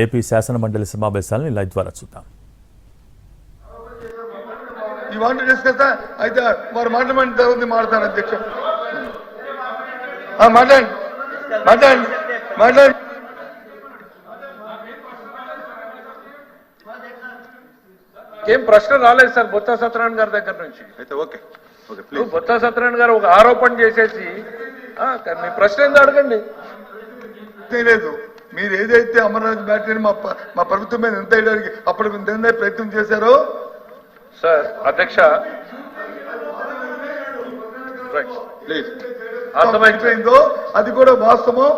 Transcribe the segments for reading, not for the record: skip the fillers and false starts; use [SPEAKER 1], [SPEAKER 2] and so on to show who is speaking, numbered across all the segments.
[SPEAKER 1] AP శాసనమండలి సమావేశాలను live ద్వారా చూద్దాం.
[SPEAKER 2] అయితే వారు మాట్లాడిన తర్వాత మాట్లాడతాను అధ్యక్ష. మాట్లాడండి మాట్లాడండి మాట్లాడండి.
[SPEAKER 3] ఏం ప్రశ్న రాలేదు సార్ బొత్స సత్యనారాయణ గారి దగ్గర నుంచి.
[SPEAKER 2] అయితే ఓకే
[SPEAKER 3] బొత్స సత్యనారాయణ గారు ఒక ఆరోపణ చేసేసి మీ ప్రశ్న ఏందో అడగండి.
[SPEAKER 2] లేదు, మీరు ఏదైతే అమర్నాథ్ బ్యాటరీని మా ప్రభుత్వం మీద ఎంత వేయడానికి అప్పుడు ఎంత ప్రయత్నం చేశారో
[SPEAKER 3] సార్ అధ్యక్ష
[SPEAKER 2] ప్లీజ్ అర్థమైపోయిందో అది కూడా వాస్తవం.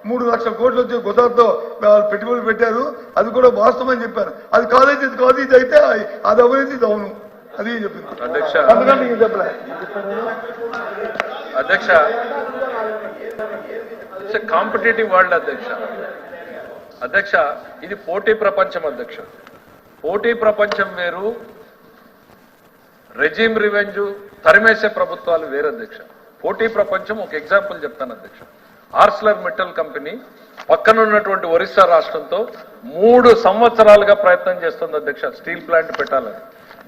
[SPEAKER 2] 3 లక్షల కోట్లు వచ్చి గుజరాత్లో పెట్టుబడులు పెట్టారు, అది కూడా వాస్తవం అని చెప్పారు. అది కాలేజ్ ఇది కాదు, ఇది అయితే అది అవినీతి, ఇది అవును, అది చెప్పింది
[SPEAKER 3] అధ్యక్ష.
[SPEAKER 2] చెప్పలే
[SPEAKER 3] అధ్యక్ష కాంపిటేటివ్ వరల్డ్ అధ్యక్ష. అధ్యక్ష ఇది పోటీ ప్రపంచం అధ్యక్ష. పోటీ ప్రపంచం వేరు, రెజీమ్ రివెంజ్ తరిమేసే ప్రభుత్వాలు వేరు అధ్యక్ష. పోటీ ప్రపంచం ఒక ఎగ్జాంపుల్ చెప్తాను అధ్యక్ష. ఆర్సలర్ మెటల్ కంపెనీ పక్కన ఉన్నటువంటి ఒరిస్సా రాష్ట్రంతో 3 సంవత్సరాలుగా ప్రయత్నం చేస్తుంది అధ్యక్ష స్టీల్ ప్లాంట్ పెట్టాలని.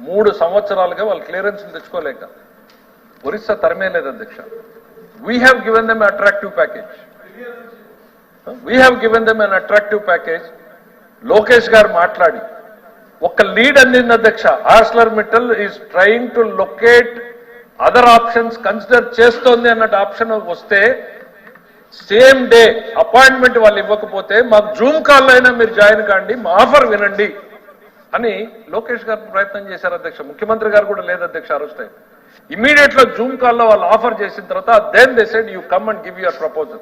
[SPEAKER 3] 3 సంవత్సరాలుగా వాళ్ళు క్లియరెన్స్ తెచ్చుకోలేక ఒరిస్సా తరిమేలేదు అధ్యక్ష. We have given them attractive package. Lokesh గారు మాట్లాడి ఒక లీడ్ అందింది అధ్యక్ష. Arcelor metal is trying to locate other options consider చేస్తోంది అన్నట్టు ఆప్షన్ వస్తే సేమ్ డే అపాయింట్మెంట్ వాళ్ళు ఇవ్వకపోతే మాకు జూమ్ కాల్లో అయినా మీరు జాయిన్ కాండి, మా ఆఫర్ వినండి అని లోకేష్ గారు ప్రయత్నం చేశారు అధ్యక్ష. ముఖ్యమంత్రి గారు కూడా లేదు అధ్యక్ష ఆ రోజు టైం. ఇమీడియట్ గా జూమ్ కాల్లో వాళ్ళు ఆఫర్ చేసిన తర్వాత then they said you come and give your proposal.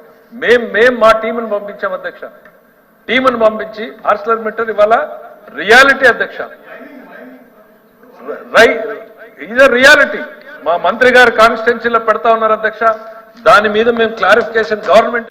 [SPEAKER 3] మేం మా టీంను పంపించాం అధ్యక్ష. టీంను పంపించి ఆర్సలర్ మెటల్ ఇవాళ రియాలిటీ అధ్యక్ష. ఇదే రియాలిటీ. మా మంత్రి గారు కాన్స్టిట్యున్సీలో పెడతా ఉన్నారు అధ్యక్ష. దాని మీద మేము క్లారిఫికేషన్ గవర్నమెంట్